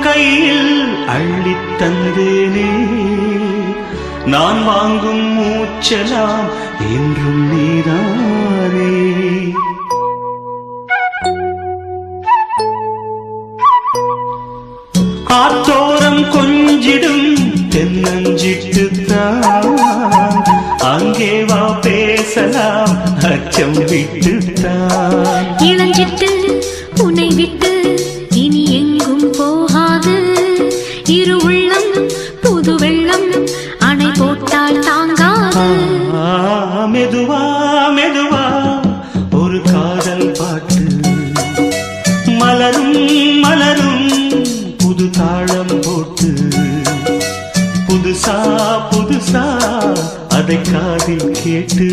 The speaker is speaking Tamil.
கையில் அள்ளித் தந்தேனே நான் வாங்கும் மூச்சலாம் என்றும் நீதானே ஆத்தோரம் கொஞ்சிடும் தென்னஞ்சிட்டுத்தான் அங்கே வா பேசலாம் அச்சம் விட்டுத்தான் இளஞ்சிட்டு உன்னை விட்டு இனி எங்கும் போகாது இரு உள்ளம் புது வெள்ளம் அணை போட்டால் தாங்காது மெதுவா மெதுவா ஒரு காதல் பாட்டு மலரும் மலரும் புது தாளம் போட்டு புதுசா புதுசா அதை காதில் கேட்டு